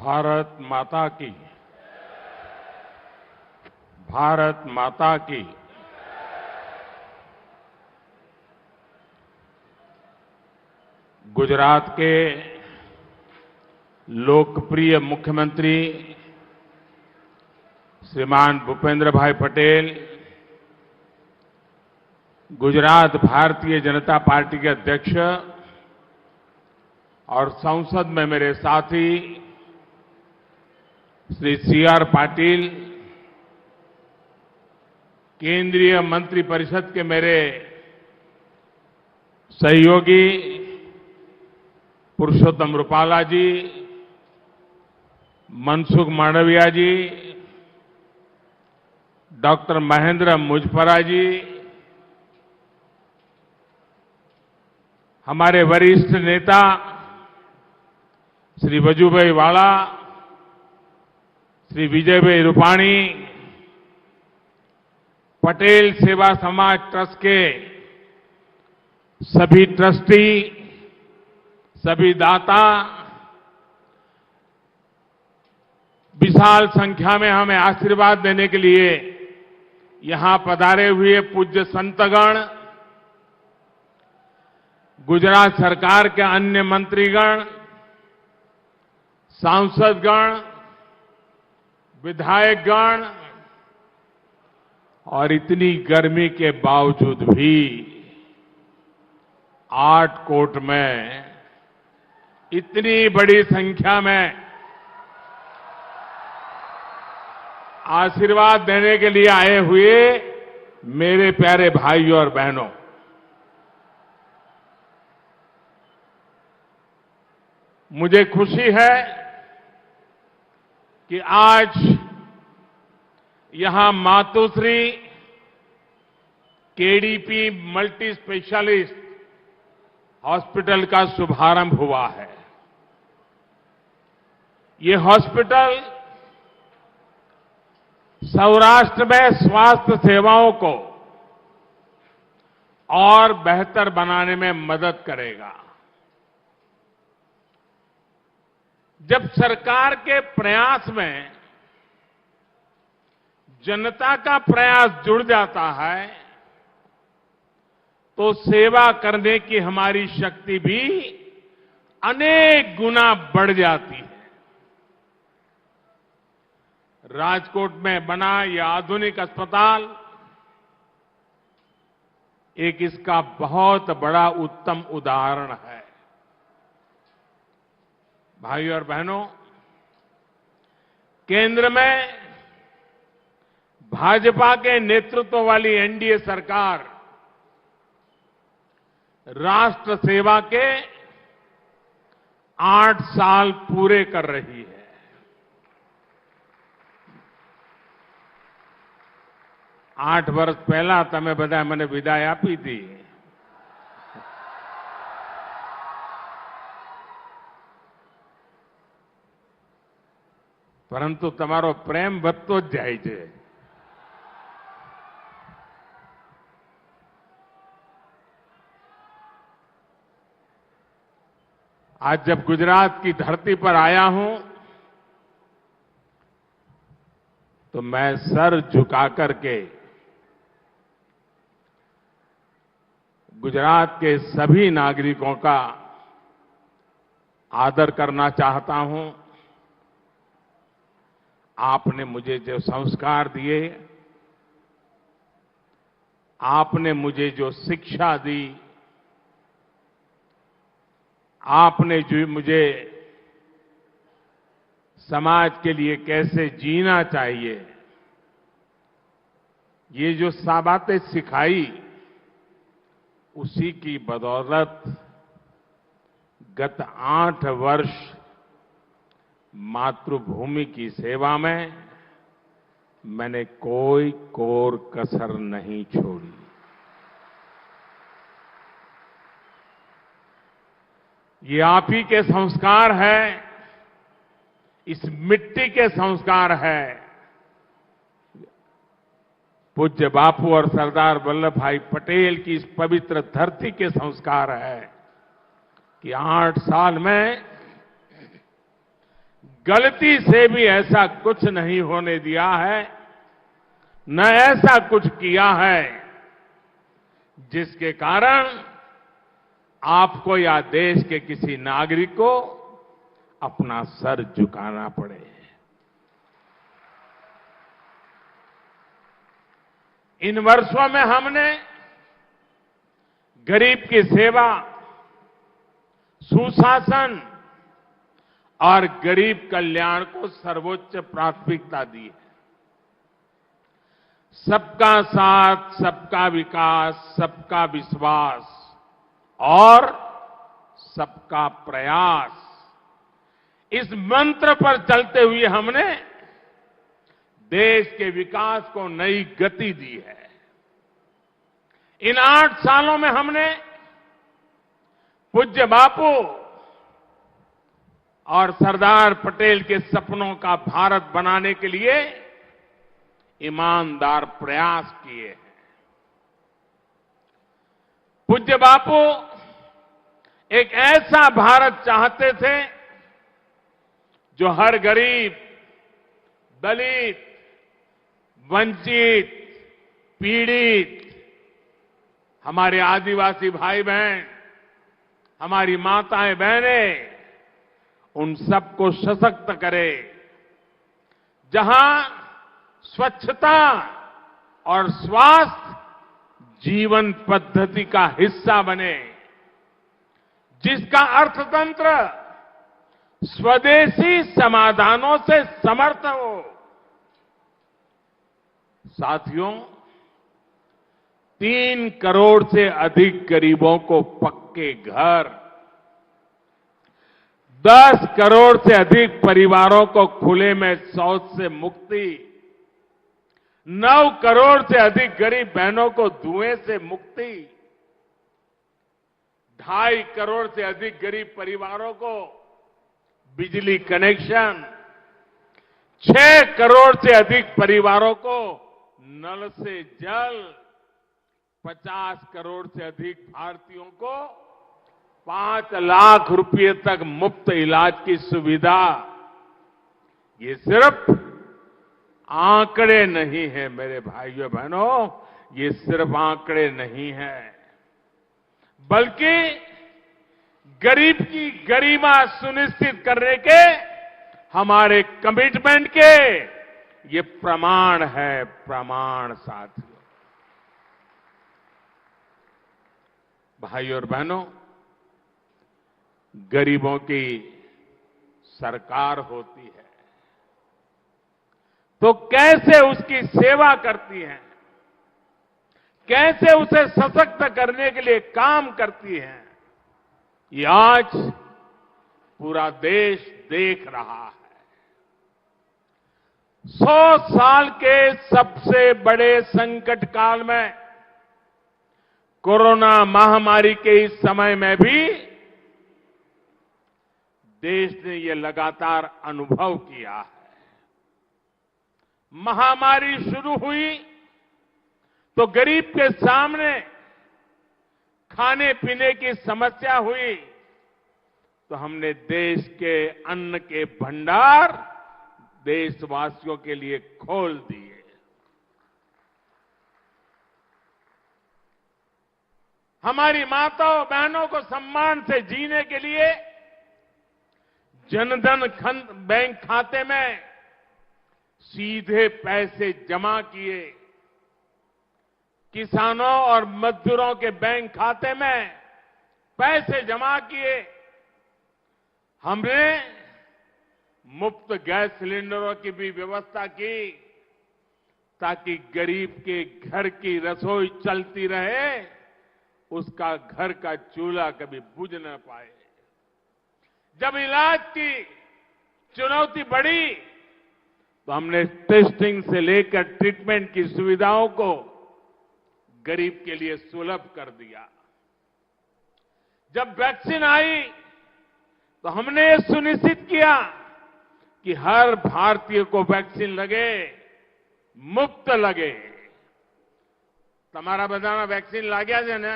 भारत माता की। भारत माता की। गुजरात के लोकप्रिय मुख्यमंत्री श्रीमान भूपेंद्र भाई पटेल, गुजरात भारतीय जनता पार्टी के अध्यक्ष और संसद में मेरे साथी श्री सी.आर. पाटिल, केंद्रीय मंत्रिपरिषद के मेरे सहयोगी पुरुषोत्तम रूपाला जी, मनसुख मांडविया जी, डॉक्टर महेंद्र मुजपरा जी, हमारे वरिष्ठ नेता श्री वजूभाई वाला, श्री विजयभाई रूपाणी, पटेल सेवा समाज ट्रस्ट के सभी ट्रस्टी, सभी दाता, विशाल संख्या में हमें आशीर्वाद देने के लिए यहां पधारे हुए पूज्य संतगण, गुजरात सरकार के अन्य मंत्रीगण, सांसदगण, विधायकगण और इतनी गर्मी के बावजूद भी आटकोट में इतनी बड़ी संख्या में आशीर्वाद देने के लिए आए हुए मेरे प्यारे भाइयों और बहनों, मुझे खुशी है कि आज यहां Matoshri KDP multi specialist hospital का शुभारंभ हुआ है। ये हॉस्पिटल सौराष्ट्र में स्वास्थ्य सेवाओं को और बेहतर बनाने में मदद करेगा। जब सरकार के प्रयास में जनता का प्रयास जुड़ जाता है तो सेवा करने की हमारी शक्ति भी अनेक गुना बढ़ जाती है। राजकोट में बना यह आधुनिक अस्पताल एक इसका बहुत बड़ा उत्तम उदाहरण है। भाइयों और बहनों, केंद्र में भाजपा के नेतृत्व वाली एनडीए सरकार राष्ट्र सेवा के 8 साल पूरे कर रही है। 8 વર્ષ પહેલા તમે બધા મને વિદાય આપી હતી, પરંતુ તમારો પ્રેમ વધતો જ જાય છે। आज जब गुजरात की धरती पर आया हूं तो मैं सर झुका करके गुजरात के सभी नागरिकों का आदर करना चाहता हूं। आपने मुझे जो संस्कार दिए, आपने मुझे जो शिक्षा दी, आपने जो मुझे समाज के लिए कैसे जीना चाहिए, ये जो बातें सिखाई, उसी की बदौलत गत 8 वर्ष मातृभूमि की सेवा में मैंने कोई कोर कसर नहीं छोड़ी। ये आप ही के संस्कार है, इस मिट्टी के संस्कार है। पूज्य बापू और सरदार वल्लभ भाई पटेल की इस पवित्र धरती के संस्कार है कि 8 साल में गलती से भी ऐसा कुछ नहीं होने दिया है, न ऐसा कुछ किया है जिसके कारण आपको या देश के किसी नागरिक को अपना सर झुकाना पड़े। इन वर्षों में हमने गरीब की सेवा, सुशासन और गरीब कल्याण को सर्वोच्च प्राथमिकता दी है। सबका साथ, सबका विकास, सबका विश्वास और सबका प्रयास, इस मंत्र पर चलते हुए हमने देश के विकास को नई गति दी है। इन 8 सालों में हमने पूज्य बापू और सरदार पटेल के सपनों का भारत बनाने के लिए ईमानदार प्रयास किए हैं। पूज्य बापू एक ऐसा भारत चाहते थे जो हर गरीब, दलित, वंचित, पीड़ित, हमारे आदिवासी भाई बहन, हमारी माताएं बहनें, उन सबको सशक्त करे। जहां स्वच्छता और स्वास्थ्य जीवन पद्धति का हिस्सा बने, जिसका अर्थतंत्र स्वदेशी समाधानों से समर्थ हो। साथियों, 3 करोड़ से अधिक गरीबों को पक्के घर, 10 करोड़ से अधिक परिवारों को खुले में शौच से मुक्ति, 9 करोड़ से अधिक गरीब बहनों को धुएं से मुक्ति, 2.5 करोड़ से अधिक गरीब परिवारों को बिजली कनेक्शन, 6 करोड़ से अधिक परिवारों को नल से जल, 50 करोड़ से अधिक भारतीयों को 5 लाख रुपए तक मुफ्त इलाज की सुविधा। ये सिर्फ आंकड़े नहीं है मेरे भाइयों बहनों, ये सिर्फ आंकड़े नहीं है, बल्कि गरीब की गरिमा सुनिश्चित करने के हमारे कमिटमेंट के ये प्रमाण है, प्रमाण। साथियों, भाइयों और बहनों, गरीबों की सरकार होती है तो कैसे उसकी सेवा करती है, कैसे उसे सशक्त करने के लिए काम करती है, ये आज पूरा देश देख रहा है। 100 साल के सबसे बड़े संकट काल में, कोरोना महामारी के इस समय में भी देश ने ये लगातार अनुभव किया है। महामारी शुरू हुई तो गरीब के सामने खाने पीने की समस्या हुई तो हमने देश के अन्न के भंडार देशवासियों के लिए खोल दिए। हमारी माताओं बहनों को सम्मान से जीने के लिए जनधन बैंक खाते में सीधे पैसे जमा किए, किसानों और मजदूरों के बैंक खाते में पैसे जमा किए, हमने मुफ्त गैस सिलेंडरों की भी व्यवस्था की ताकि गरीब के घर की रसोई चलती रहे, उसका घर का चूल्हा कभी बुझ न पाए। जब इलाज की चुनौती बढ़ी तो हमने टेस्टिंग से लेकर ट्रीटमेंट की सुविधाओं को गरीब के लिए सुलभ कर दिया। जब वैक्सीन आई तो हमने ये सुनिश्चित किया कि हर भारतीय को वैक्सीन लगे, मुफ्त लगे। તમારા બધાના વેક્સિન લાગ્યા છે ને?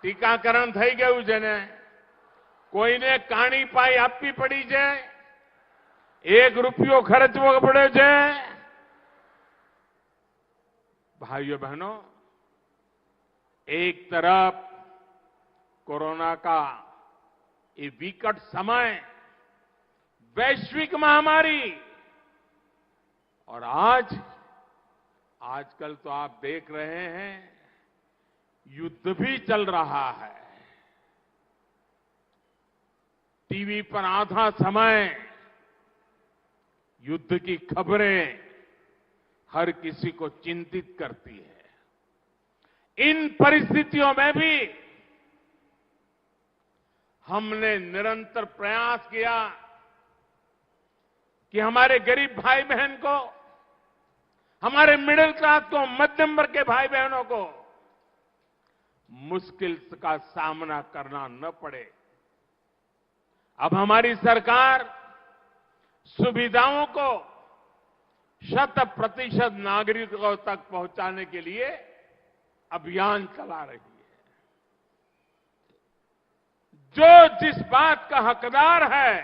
ટીકાકરણ થઈ ગયું છે ને? કોઈને કાણી પાઈ આપવી પડી છે? ₹1 ખર્ચવો પડ્યો છે। भाइयों बहनों, एक तरफ कोरोना का ये विकट समय, वैश्विक महामारी, और आजकल तो आप देख रहे हैं युद्ध भी चल रहा है। टीवी पर आधा समय युद्ध की खबरें हर किसी को चिंतित करती है। इन परिस्थितियों में भी हमने निरंतर प्रयास किया कि हमारे गरीब भाई बहन को, हमारे मिडिल क्लास को, मध्यम वर्ग के भाई बहनों को मुश्किल का सामना करना न पड़े। अब हमारी सरकार सुविधाओं को 100% नागरिकों तक पहुंचाने के लिए अभियान चला रही है। जो जिस बात का हकदार है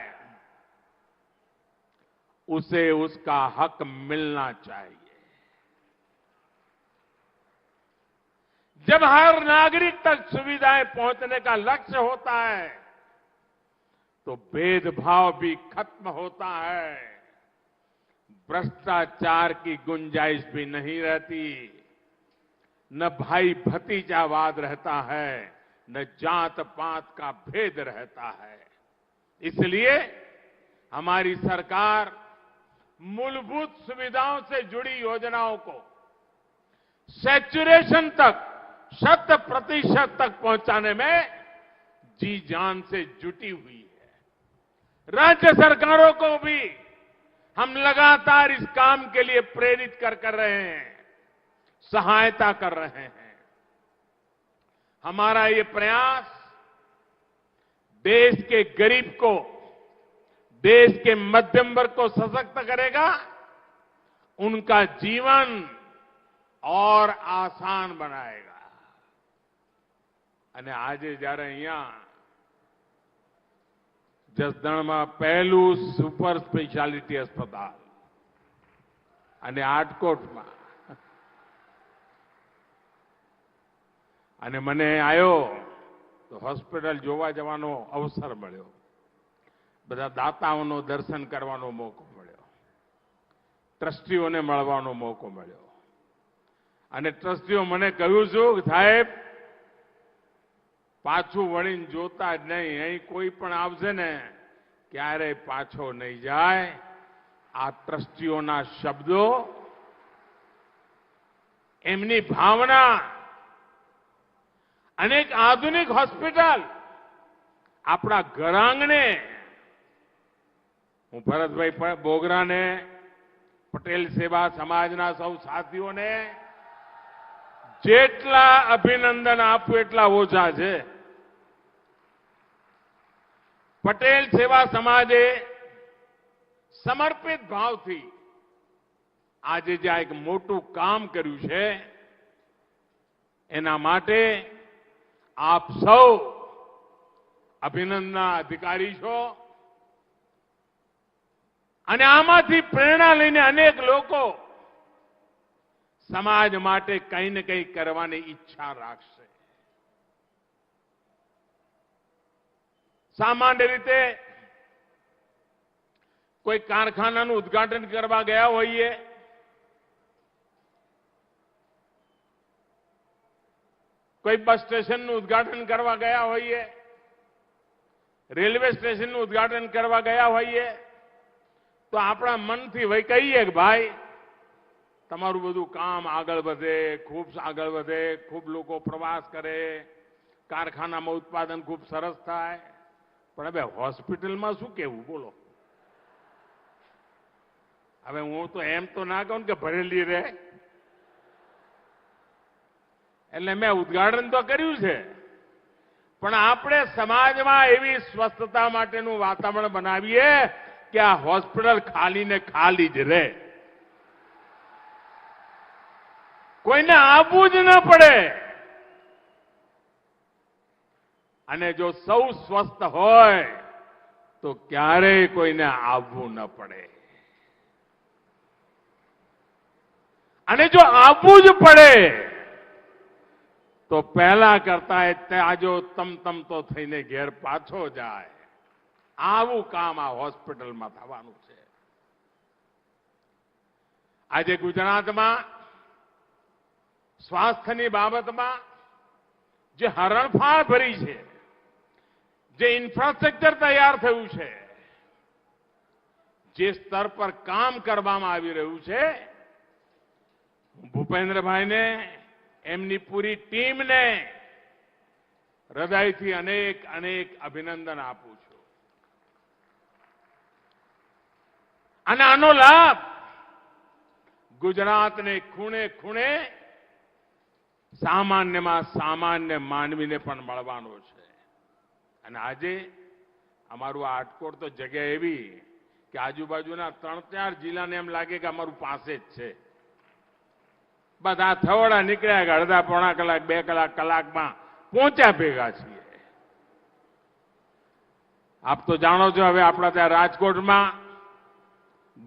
उसे उसका हक मिलना चाहिए। जब हर नागरिक तक सुविधाएं पहुंचने का लक्ष्य होता है तो भेदभाव भी खत्म होता है, भ्रष्टाचार की गुंजाइश भी नहीं रहती, न भाई भतीजावाद रहता है, न जात पात का भेद रहता है। इसलिए हमारी सरकार मूलभूत सुविधाओं से जुड़ी योजनाओं को सैचुरेशन तक, 100% तक पहुंचाने में जी जान से जुटी हुई है। राज्य सरकारों को भी हम लगातार इस काम के लिए प्रेरित कर रहे हैं, सहायता कर रहे हैं। हमारा ये प्रयास देश के गरीब को, देश के मध्यम वर्ग को सशक्त करेगा, उनका जीवन और आसान बनाएगा। અને આજે જ્યારે અહીંયા જસદણમાં પહેલું સુપર સ્પેશિયાલિટી अस्पताल અને આટકોટમાં, અને મને આવ્યો તો હોસ્પિટલ જોવા જવાનો અવસર મળ્યો, બધા દાતાઓનો દર્શન કરવાનો મોકો મળ્યો, ટ્રસ્ટીઓને મળવાનો મોકો મળ્યો, અને ટ્રસ્ટીઓ મને કહ્યું છું, સાહેબ પાછું વળીને જોતા જ નહીં, અહીં કોઈ પણ આવશે ને ક્યારેય પાછો નહીં જાય। આ ટ્રસ્ટીઓના શબ્દો, એમની ભાવના, અને એક આધુનિક હોસ્પિટલ આપણા ઘર આંગણે, હું ભરતભાઈ બોગરાને, પટેલ સેવા સમાજના સૌ સાથીઓને જેટલા અભિનંદન આપું એટલા ઓછા છે। પટેલ સેવા સમાજે સમર્પિત ભાવથી આજે જે એક મોટું કામ કર્યું છે એના માટે આપ સૌ અભિનંદનના અધિકારી છો, અને આમાંથી પ્રેરણા લઈને અનેક લોકો समाज માટે કંઈ ને કંઈ કરવાની ઈચ્છા રાખશે। સામાન્ય રીતે કોઈ કારખાનાનું ઉદ્ઘાટન કરવા ગયા હોઈએ, કોઈ બસ સ્ટેશનનું ઉદ્ઘાટન કરવા ગયા હોઈએ, રેલવે સ્ટેશનનું ઉદ્ઘાટન કરવા ગયા હોઈએ, તો આપણા મનથી વઈ કહીએ કે ભાઈ તમારું બધું કામ આગળ વધે, ખૂબ આગળ વધે, ખૂબ લોકો પ્રવાસ કરે, કારખાનામાં ઉત્પાદન ખૂબ સરસ થાય, પણ હવે હોસ્પિટલમાં શું કહેવું બોલો? હવે હું તો એમ તો ના કહું કે ભરેલી રહે, એટલે મેં ઉદ્ઘાટન તો કર્યું છે, પણ આપણે સમાજમાં એવી સ્વસ્થતા માટેનું વાતાવરણ બનાવીએ કે આ હોસ્પિટલ ખાલી ને ખાલી જ રહે, કોઈને આવવું જ ન પડે। અને જો સૌ સ્વસ્થ હોય તો ક્યારેય કોઈને આવવું ન પડે. અને જો આવવું જ પડે તો પહેલા કરતા તાજો તમતમતો થઈને ઘેર પાછો જાય. આવું કામ આ હોસ્પિટલમાં થવાનું છે. આજે ગુજરાતમાં સ્વાસ્થ્યની બાબતમાં જે હરણફાળ ભરી છે, જે ઇન્ફ્રાસ્ટ્રક્ચર તૈયાર થયું છે, જે સ્તર પર કામ કરવામાં આવી રહ્યું છે, હું ભૂપેન્દ્રભાઈને, એમની પૂરી ટીમને હૃદયથી અનેક અનેક અભિનંદન આપું છું. અને આનો લાભ ગુજરાતને ખૂણે ખૂણે સામાન્યમાં સામાન્ય માનવીને પણ મળવાનો છે. અને આજે અમારું આટકોટ તો જગ્યા એવી કે આજુબાજુના 3-4 જિલ્લાને એમ લાગે કે અમારું પાસે જ છે. બધા થવડા નીકળ્યા કે અડધા પોણા કલાક 2 કલાકમાં પહોંચ્યા ભેગા છીએ. આપ તો જાણો છો હવે આપણા ત્યાં રાજકોટમાં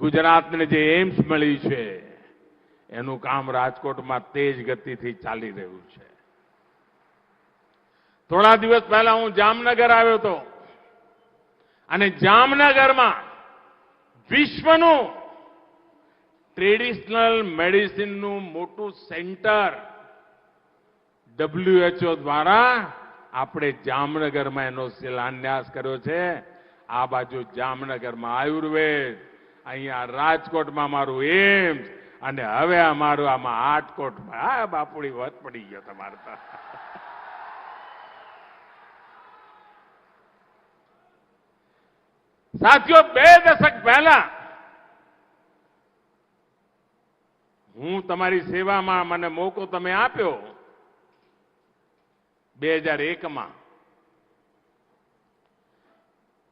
ગુજરાતને જે એમ્સ મળી છે એનું કામ રાજકોટમાં તેજ ગતિથી ચાલી રહ્યું છે. થોડા દિવસ પહેલા હું જામનગર આવ્યો હતો અને જામનગરમાં વિશ્વનું ટ્રેડિશનલ મેડિસિનનું મોટું સેન્ટર WHO દ્વારા આપણે જામનગરમાં એનો શિલાન્યાસ કર્યો છે. આ બાજુ જામનગરમાં આયુર્વેદ, અહીંયા રાજકોટમાં મારું એમ્સ અને હવે અમારું આમાં આટકોટમાં. આ બાપુડી વધ પડી ગયો તમારે તો. સાથીઓ, 2 દશક પહેલા હું તમારી સેવામાં મને મોકો તમે આપ્યો 2001માં.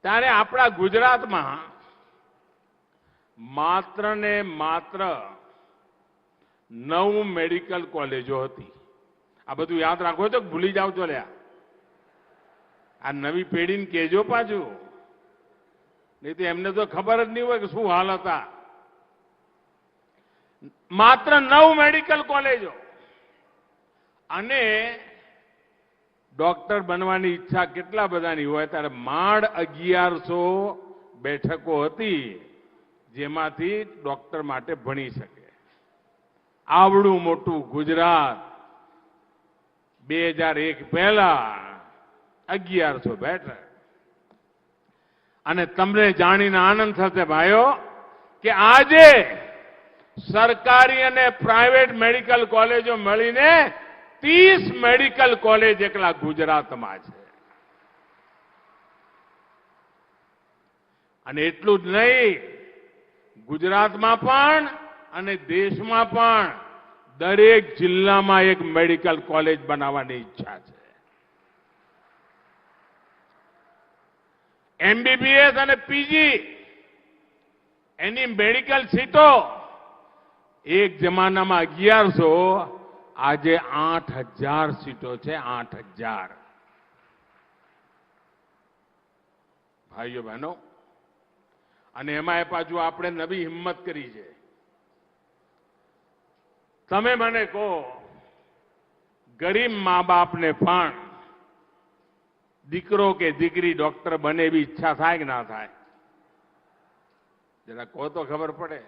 ત્યારે આપણા ગુજરાતમાં માત્ર ને માત્ર 9 મેડિકલ કોલેજો હતી. આ બધું યાદ રાખો તો ભૂલી જાવ છો લ્યા. આ નવી પેઢીને કહેજો પાછું, નહીં તો એમને તો ખબર જ નહીં હોય કે શું હાલ હતા. માત્ર 9 મેડિકલ કોલેજો. અને ડોક્ટર બનવાની ઈચ્છા કેટલા બધાની હોય, ત્યારે માંડ 1100 બેઠકો હતી જેમાંથી ડોક્ટર માટે ભણી શકે. આવડું મોટું ગુજરાત 2001 પહેલા 1100 બેઠક. અને તમને જાણીને આનંદ થશે ભાઈઓ કે આજે સરકારી અને પ્રાઇવેટ મેડિકલ કોલેજો મળીને 30 મેડિકલ કોલેજ એકલા ગુજરાતમાં છે. અને એટલું જ નહીં, ગુજરાતમાં પણ અને દેશમાં પણ દરેક જિલ્લામાં એક મેડિકલ કોલેજ બનાવવાની ઈચ્છા છે. MBBS અને PG એની મેડિકલ સીટો એક જમાનામાં 1100, આજે 8000 સીટો છે. 8000. ભાઈઓ બહેનો, અને એમાં પાછું આપણે નવી હિંમત કરી છે. તમે મને કહો, ગરીબ મા બાપને પણ દીકરો કે દીકરી ડોક્ટર બને એવી ઈચ્છા થાય કે ના થાય? જરા કહો તો ખબર પડે.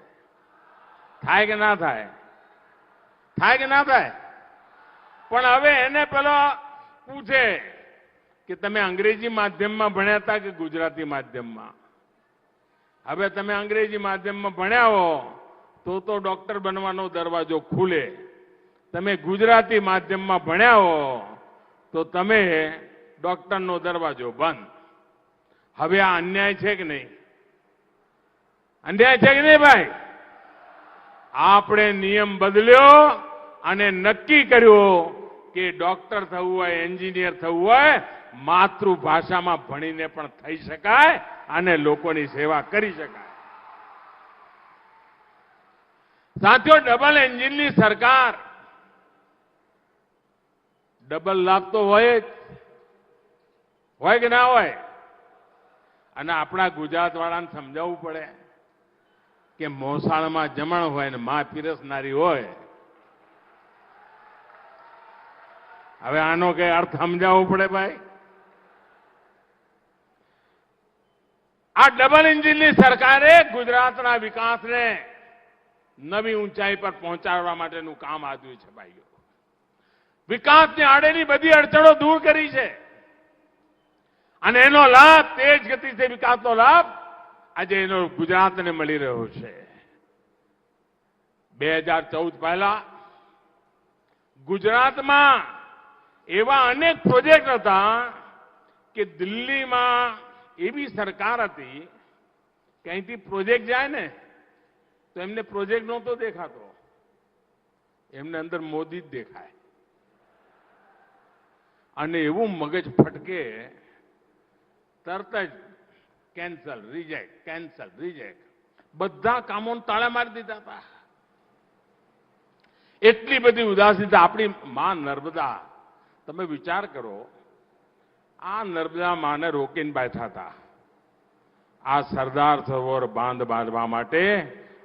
થાય કે ના થાય? થાય કે ના થાય? પણ હવે એને પેલો પૂછે કે તમે અંગ્રેજી માધ્યમમાં ભણ્યા હતા કે ગુજરાતી માધ્યમમાં? હવે તમે અંગ્રેજી માધ્યમમાં ભણ્યા હો તો ડોક્ટર બનવાનો દરવાજો ખુલે. તમે ગુજરાતી માધ્યમમાં ભણ્યા હો તો તમે ડોક્ટરનો દરવાજો બંધ. હવે આ અન્યાય છે કે નહીં? અન્યાય છે કે નહીં ભાઈ? આપણે નિયમ બદલ્યો અને નક્કી કર્યું કે ડોક્ટર થવું હોય, એન્જિનિયર થવું હોય, માતૃભાષામાં ભણીને પણ થઈ શકાય અને લોકોની સેવા કરી શકાય. સાથીઓ, ડબલ એન્જિનની સરકાર, ડબલ લાભ તો હોય જ, હોય કે ના હોય? અને આપણા ગુજરાતવાળાને સમજાવવું પડે કે મોસાળમાં જમણ હોય ને માં પીરસનારી હોય. હવે આનો કઈ અર્થ સમજાવવો પડે ભાઈ. આ ડબલ એન્જિનની સરકારે ગુજરાતના વિકાસને નવી ઊંચાઈ પર પહોંચાડવા માટેનું કામ આપ્યું છે ભાઈઓ. વિકાસની આડેની બધી અડચણો દૂર કરી છે અને એનો લાભ, તેજ ગતિથી વિકાસનો લાભ આજે એનો ગુજરાતને મળી રહ્યો છે. 2014 પહેલા ગુજરાતમાં એવા અનેક પ્રોજેક્ટ હતા કે દિલ્હીમાં એવી સરકાર હતી કે અહીંથી પ્રોજેક્ટ જાય ને તો એમને પ્રોજેક્ટ નહોતો દેખાતો, એમને અંદર મોદી જ દેખાય. અને એવું મગજ ફટકે, તરત જ કેન્સલ, રિજેક્ટ, કેન્સલ, રિજેક્ટ, બધા કામોને તાળા મારી દીધા હતા. એટલી બધી ઉદાસીનતા. આપણી માં નર્મદા, તમે વિચાર કરો, આ નર્મદા માને રોકીને બેઠા હતા. આ સરદાર સરોવર બાંધ બાંધવા માટે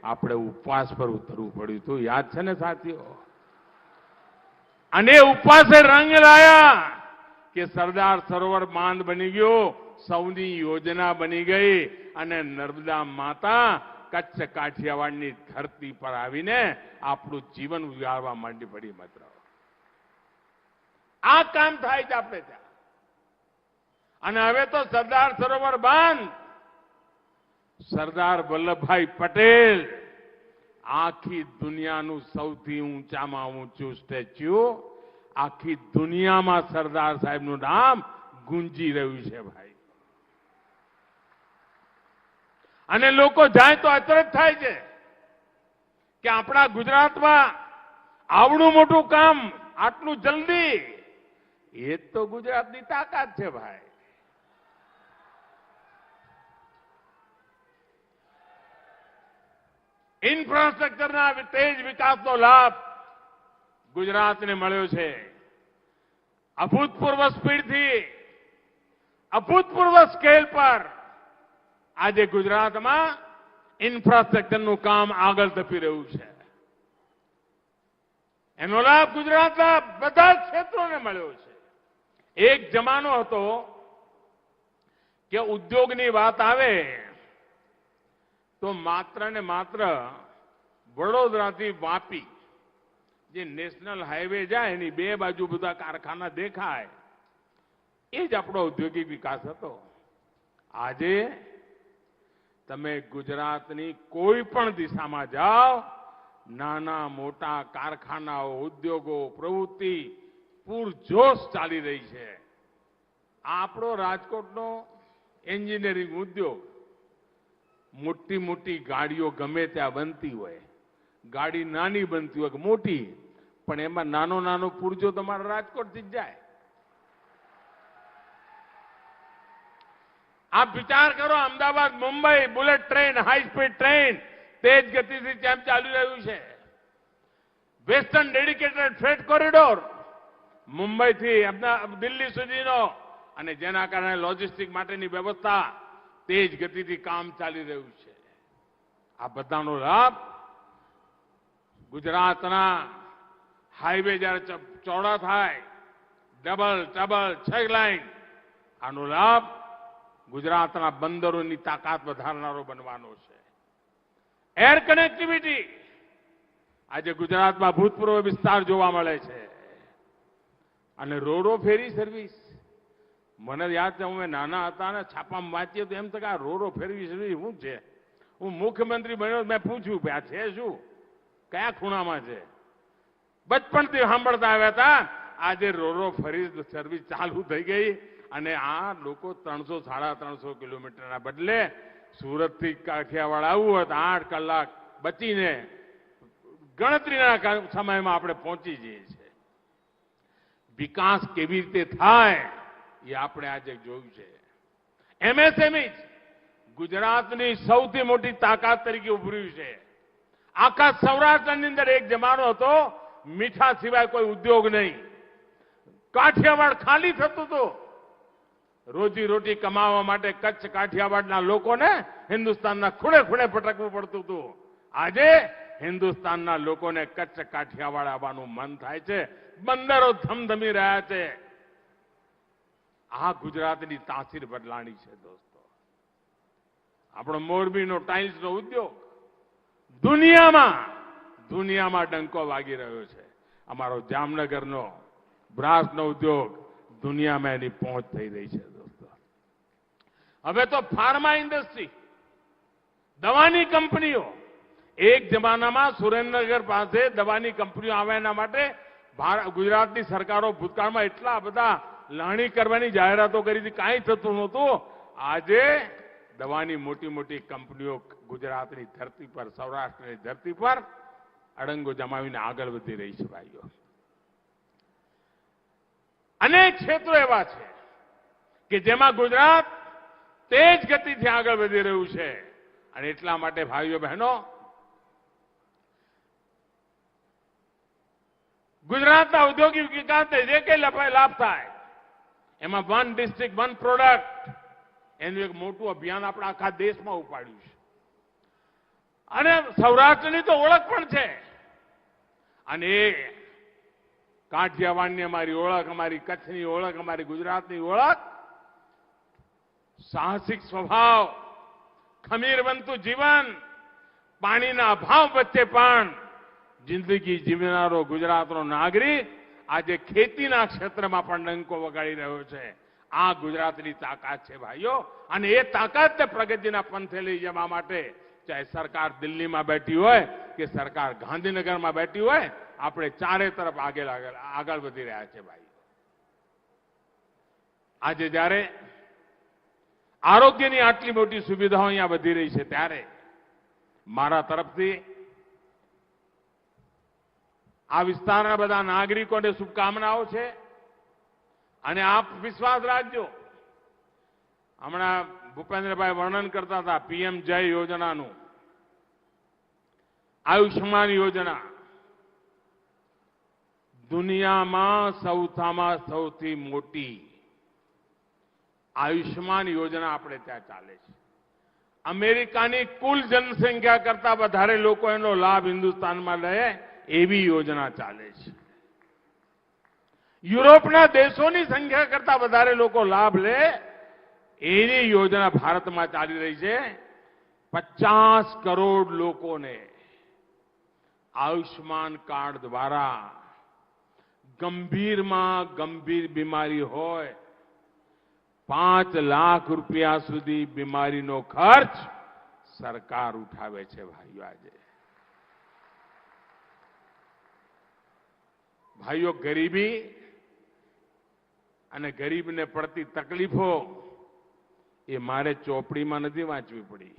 આપણે ઉપવાસ પર ઉતરવું પડ્યું હતું, યાદ છે ને સાથીઓ? અને ઉપવાસે રંગ લાયા કે સરદાર સરોવર બાંધ બની ગયો, સૌની યોજના બની ગઈ અને નર્મદા માતા કચ્છ કાઠિયાવાડની ધરતી પર આવીને આપણું જીવન ઉજાળવા માંડી પડી. માત્ર આ કામ થાય છે આપણે ત્યાં. અને હવે તો સરદાર સરોવર બાંધ, સરદાર વલ્લભભાઈ પટેલ, આખી દુનિયાનું સૌથી ઊંચામાં ઊંચું સ્ટેચ્યુ, આખી દુનિયામાં સરદાર સાહેબનું નામ ગુંજી રહ્યું છે ભાઈ. અને લોકો જાય તો અચરજ થાય છે કે આપણા ગુજરાતમાં આવડું મોટું કામ આટલું જલ્દી, એ તો ગુજરાતની તાકાત છે ભાઈ. ઇન્ફ્રાસ્ટ્રક્ચરના તેજ વિકાસનો લાભ ગુજરાતને મળ્યો છે. અભૂતપૂર્વ સ્પીડથી, અભૂતપૂર્વ સ્કેલ પર આજે ગુજરાતમાં ઇન્ફ્રાસ્ટ્રક્ચરનું કામ આગળ ધપી રહ્યું છે. એનો લાભ ગુજરાતના બધા જ ક્ષેત્રોને મળ્યો છે. એક જમાનો હતો કે ઉદ્યોગની વાત આવે તો માત્ર ને માત્ર વડોદરાથી વાપી જે નેશનલ હાઈવે જાય એની બે બાજુ બધા કારખાના દેખાય, એ જ આપણો ઔદ્યોગિક વિકાસ હતો. આજે તમે ગુજરાતની કોઈ પણ દિશામાં જાઓ, નાના મોટા કારખાનાઓ, ઉદ્યોગો, પ્રવૃત્તિ પૂરજોશ ચાલી રહી છે. આપણો રાજકોટનો એન્જિનિયરિંગ ઉદ્યોગ, મોટી મોટી ગાડીઓ ગમે ત્યાં બનતી હોય, ગાડી નાની બનતી હોય કે મોટી, પણ એમાં નાનો નાનો પૂરજો તમારા રાજકોટથી જ જાય. આપ વિચાર કરો, Ahmedabad Mumbai bullet train, high speed train તેજ ગતિથી જેમ ચાલી રહ્યું છે. વેસ્ટર્ન ડેડિકેટેડ ફ્રેટ કોરિડોર મુંબઈથી દિલ્હી સુધીનો, અને જેના કારણે લોજિસ્ટિક માટેની વ્યવસ્થા તેજ ગતિથી કામ ચાલી રહ્યું છે. આ બધાનો લાભ ગુજરાતના હાઈવે જ્યારે ચોડા થાય, ડબલ ટ્રબલ 6 લાઈન, આનો લાભ ગુજરાતના બંદરોની તાકાત વધારનારો બનવાનો છે. એર કનેક્ટિવિટી આજે ગુજરાતમાં ભૂતપૂર્વ વિસ્તાર જોવા મળે છે. અને રોરો ફેરી સર્વિસ, મને યાદ છે, અમે નાના હતા ને છાપામાં વાંચીએ તો એમ તો કે આ રોરો ફેરી સર્વિસ શું છે? હું મુખ્યમંત્રી બન્યો, મેં પૂછ્યું કે આ છે શું, કયા ખૂણામાં છે? બચપણથી સાંભળતા આવ્યા હતા. આજે રોરો ફેરી સર્વિસ ચાલુ થઈ ગઈ અને આ લોકો 300-350 કિલોમીટરના બદલે સુરતથી કાઠિયાવાડ આવવું હોય તો 8 કલાક બચીને ગણતરીના સમયમાં આપણે પહોંચી જઈએ છીએ. વિકાસ કેવી રીતે થાય એ આપણે આજે જોયું છે. એમએસએમઈ ગુજરાતની સૌથી મોટી તાકાત તરીકે ઉભર્યું છે. આખા સૌરાષ્ટ્રની અંદર એક જમાનો હતો મીઠા સિવાય કોઈ ઉદ્યોગ નહીં, કાઠિયાવાડ ખાલી થતું હતું. રોજી કમાવા માટે કચ્છ કાઠિયાવાડના લોકોને હિન્દુસ્તાનના ખૂણે ખૂણે ભટકવું પડતું હતું. આજે હિન્દુસ્તાનના લોકોને કચ્છ કાઠિયાવાડ આવવાનું મન થાય છે. બંદરો ધમધમી રહ્યા છે. આ ગુજરાતની તાસીર બદલાણી છે દોસ્તો. આપણો મોરબીનો ટાઇલ્સનો ઉદ્યોગ દુનિયામાં ડંકો વાગી રહ્યો છે. અમારો જામનગરનો બ્રાસનો ઉદ્યોગ દુનિયામાં એની પહોંચ થઈ રહી છે દોસ્તો. હવે તો ફાર્મા ઇન્ડસ્ટ્રી, દવાની કંપનીઓ, એક જમાનામાં સુરેન્દ્રનગર પાસે દવાની કંપનીઓ આવે એના માટે ગુજરાતની સરકારો ભૂતકાળમાં એટલા બધા લાણી કરવાની જાહેરાતો કરી હતી, કાંઈ થતું નહોતું. આજે દવાની મોટી મોટી કંપનીઓ ગુજરાતની ધરતી પર, સૌરાષ્ટ્રની ધરતી પર અડંગો જમાવીને આગળ વધી રહી છે ભાઈઓ. અનેક ક્ષેત્રો એવા છે કે જેમાં ગુજરાત તેજ ગતિથી આગળ વધી રહ્યું છે. અને એટલા માટે ભાઈઓ બહેનો, ગુજરાતના ઔદ્યોગિક વિકાસને જે કંઈ લાભ થાય એમાં વન ડિસ્ટ્રિક્ટ વન પ્રોડક્ટ એનું એક મોટું અભિયાન આપણે આખા દેશમાં ઉપાડ્યું છે. અને સૌરાષ્ટ્રની તો ઓળખ પણ છે. અને એ કાઠિયાવાડની અમારી ઓળખ, અમારી કચ્છની ઓળખ, અમારી ગુજરાતની ઓળખ સાહસિક સ્વભાવ, ખમીરવંતું જીવન, પાણીના અભાવ વચ્ચે પણ જિંદગી જીવનારો ગુજરાતનો નાગરિક આજે ખેતીના ક્ષેત્રમાં પણ ડંકો વગાડી રહ્યો છે. આ ગુજરાતની તાકાત છે ભાઈઓ. અને એ તાકાતને પ્રગતિના પંથે લઈ જવા માટે ચાહે સરકાર દિલ્હીમાં બેઠી હોય કે સરકાર ગાંધીનગરમાં બેઠી હોય, આપણે ચારે તરફ આગળ વધી રહ્યા છે ભાઈ. આજે જ્યારે આરોગ્યની આટલી મોટી સુવિધાઓ અહીંયા વધી રહી છે, ત્યારે મારા તરફથી આ વિસ્તારના બધા નાગરિકોને શુભકામનાઓ છે. અને આપ વિશ્વાસ રાખજો, હમણાં ભૂપેન્દ્રભાઈ વર્ણન કરતા હતા પીએમ જય યોજનાનું, આયુષ્યમાન યોજના દુનિયામાં સૌથી મોટી આયુષ્યમાન યોજના આપણે ત્યાં ચાલે છે. અમેરિકાની કુલ જનસંખ્યા કરતા વધારે લોકો એનો લાભ હિન્દુસ્તાનમાં લે એવી યોજના ચાલે છે. યુરોપના દેશોની સંખ્યા કરતા વધારે લોકો લાભ લે એની યોજના ભારતમાં ચાલી રહી છે. 50 કરોડ લોકોને આયુષ્યમાન કાર્ડ દ્વારા ગંભીરમાં ગંભીર બીમારી હોય 5 લાખ રૂપિયા સુધી બીમારીનો ખર્ચ સરકાર ઉઠાવે છે ભાઈઓ. આજે ભાઈઓ, ગરીબી અને ગરીબને પડતી તકલીફો એ મારે ચોપડીમાં નથી વાંચવી પડી,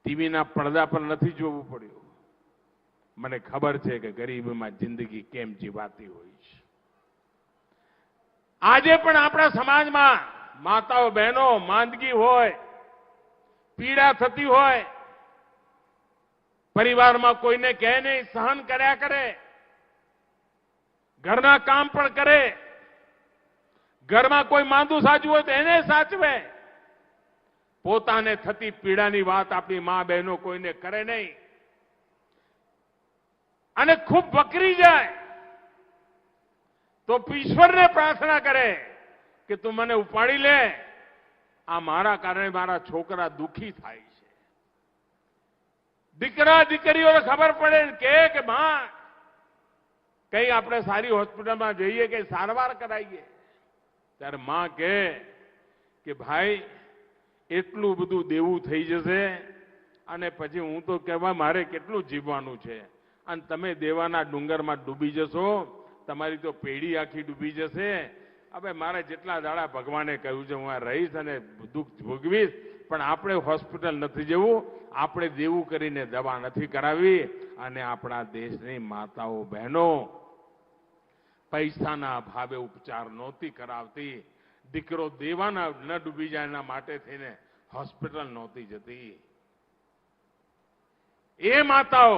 ટીવીના પડદા પર નથી જોવું પડ્યું. મને ખબર છે કે ગરીબીમાં જિંદગી કેમ જીવાતી હોય છે. આજે પણ આપણા સમાજમાં માતાઓ બહેનો માંદગી હોય, પીડા થતી હોય, પરિવારમાં કોઈને કહે નહીં, સહન કર્યા કરે, ઘરના કામ પણ કરે, ઘરમાં કોઈ માંદું સાચું હોય તો એને સાચવે. પોતાને થતી પીડાની વાત આપણી મા બહેનો કોઈને કરે નહીં. અને ખૂબ વકરી જાય તો ઈશ્વરને પ્રાર્થના કરે કે તું મને ઉપાડી લે, આ મારા કારણે મારા છોકરા દુખી થાય છે. દીકરા દીકરીઓને ખબર પડે કે માં કઈ આપણે સારી હોસ્પિટલમાં જઈએ કે સારવાર કરાવીએ, ત્યારે માં કહે કે ભાઈ એટલું બધું દેવું થઈ જશે અને પછી હું તો કહેવા મારે કેટલું જીવવાનું છે, અને તમે દેવાના ડુંગરમાં ડૂબી જશો, તમારી તો પેઢી આખી ડૂબી જશે. હવે મારે જેટલા દાડા ભગવાને કહ્યું છે હું આ રહીશ અને દુઃખ ભોગવીશ, પણ આપણે હોસ્પિટલ નથી જવું, આપણે દેવું કરીને દવા નથી કરાવી. અને આપણા દેશની માતાઓ બહેનો પૈસાના અભાવે ઉપચાર નહોતી કરાવતી, દીકરો દેવાના ન ડૂબી જાય એના માટે થઈને હોસ્પિટલ નહોતી જતી. એ માતાઓ,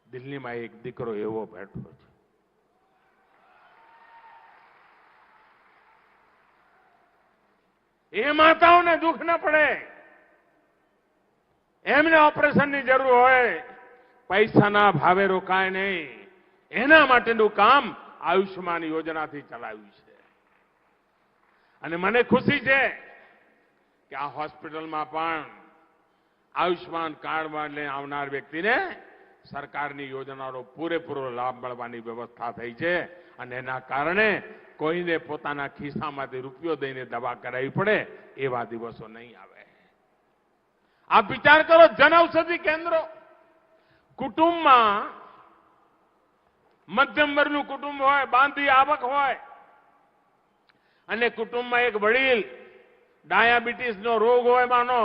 દિલ્હીમાં એક દીકરો એવો બેઠો છે, એ માતાઓને દુઃખ ન પડે, એમને ઓપરેશનની જરૂર હોય, પૈસાના ભાવે રોકાય નહીં, એના માટેનું કામ આયુષ્યમાન યોજનાથી ચલાવ્યું છે. અને મને ખુશી છે કે આ હોસ્પિટલમાં પણ આયુષ્યમાન કાર્ડ લઈને આવનાર વ્યક્તિને સરકારની યોજનાનો પૂરેપૂરો લાભ મળવાની વ્યવસ્થા થઈ છે. અને એના કારણે કોઈને પોતાના ખિસ્સામાંથી રૂપિયો દઈને દવા કરાવવી પડે એવા દિવસો નહીં આવે. આપ વિચાર કરો, જન ઔષધિ કેન્દ્રો કુટુંબમાં મધ્યમ વર્ગનું કુટુંબ હોય, બાંધી આવક હોય, અને કુટુંબમાં એક વડીલ ડાયાબિટીસનો રોગ હોય માનો,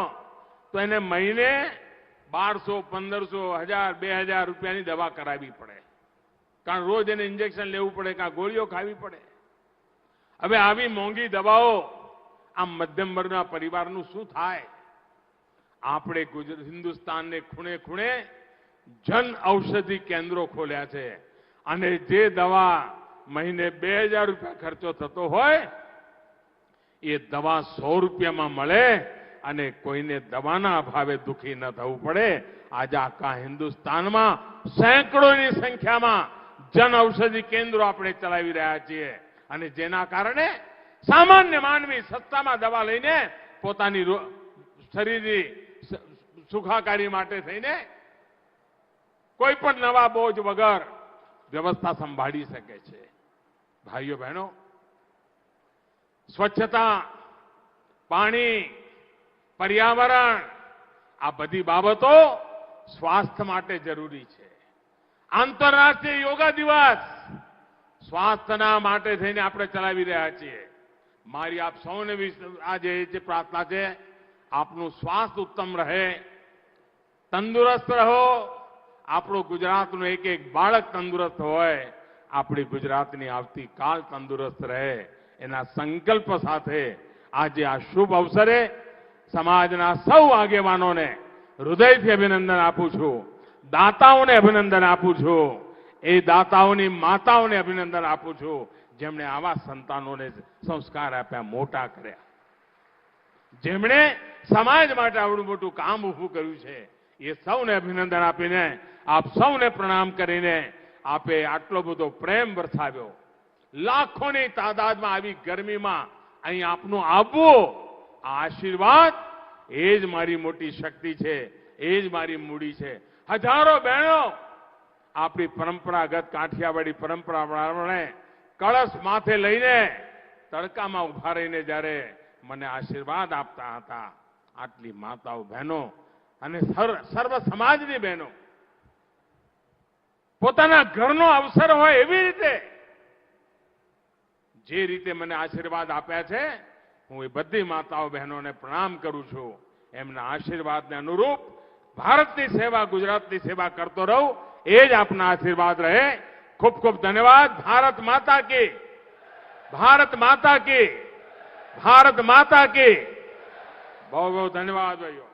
તો એને મહિને 1200, 1500, 1000, 2000 રૂપિયાની દવા કરાવવી પડે. કારણ રોજ એને ઇન્જેક્શન લેવું પડે, કાં ગોળીઓ ખાવી પડે. હવે આવી મોંઘી દવાઓ આ મધ્યમ વર્ગના પરિવારનું શું થાય? આપણે હિન્દુસ્તાનને ખૂણે ખૂણે જન ઔષધિ કેન્દ્રો ખોલ્યા છે. અને જે દવા મહિને 2000 રૂપિયા ખર્ચો થતો હોય, એ દવા 100 રૂપિયામાં મળે અને કોઈને દવાના અભાવે દુઃખી ન થવું પડે. આજે આખા હિન્દુસ્તાનમાં સેંકડોની સંખ્યામાં જન ઔષધિ કેન્દ્રો આપણે ચલાવી રહ્યા છીએ. અને જેના કારણે સામાન્ય માનવી સસ્તામાં દવા લઈને પોતાની શરીરની સુખાકારી માટે થઈને કોઈ પણ નવા બોજ વગર વ્યવસ્થા સંભાળી શકે છે. ભાઈઓ બહેનો, સ્વચ્છતા, પાણી, પર્યાવરણ, આ બધી બાબતો સ્વાસ્થ્ય માટે જરૂરી છે. આંતરરાષ્ટ્રીય યોગા દિવસ સ્વાસ્થ્યના માટે થઈને આપણે ચલાવી રહ્યા છીએ. મારી આપ સૌને આજે જે પ્રાર્થના છે, આપનું સ્વાસ્થ્ય ઉત્તમ રહે, તંદુરસ્ત રહો. આપણું ગુજરાતનું એક એક બાળક તંદુરસ્ત હોય, આપણી ગુજરાતની આવતીકાલ તંદુરસ્ત રહે, એના સંકલ્પ સાથે આજે આ શુભ અવસરે સમાજના સૌ આગેવાનોને હૃદયથી અભિનંદન આપું છું. દાતાઓને અભિનંદન આપું છું. એ દાતાઓની માતાઓને અભિનંદન આપું છું, જેમણે આવા સંતાનોને સંસ્કાર આપ્યા, મોટા કર્યા, જેમણે સમાજ માટે આવડું મોટું કામ ઊભું કર્યું છે. એ સૌને અભિનંદન આપીને, આપ સૌને પ્રણામ કરીને આપે આટલો બધો પ્રેમ વરસાવ્યો. લાખોની તાદાદમાં આવી ગરમીમાં અહીં આપનું આવવું, આ આશીર્વાદ, એ જ મારી મોટી શક્તિ છે, એ જ મારી મૂડી છે. હજારો બહેનો આપણી પરંપરાગત કાઠિયાવાડી પરંપરા પ્રમાણે કળશ માથે લઈને તડકામાં ઉભા રહીને જ્યારે મને આશીર્વાદ આપતા હતા, આટલી માતાઓ, બહેનો અને સર્વ સમાજની બહેનો પોતાના ઘરનો અવસર હોય એવી રીતે જે રીતે મને આશીર્વાદ આપ્યા છે, હું એ બધી માતાઓ બહેનોને પ્રણામ કરું છું. એમના આશીર્વાદને અનુરૂપ ભારતની સેવા, ગુજરાતની સેવા કરતો રહું, એ જ આપના આશીર્વાદ રહે. ખૂબ ખૂબ ધન્યવાદ. ભારત માતા કી, ભારત માતા કી, ભારત માતા કી. બહુ બહુ ધન્યવાદ ભાઈઓ.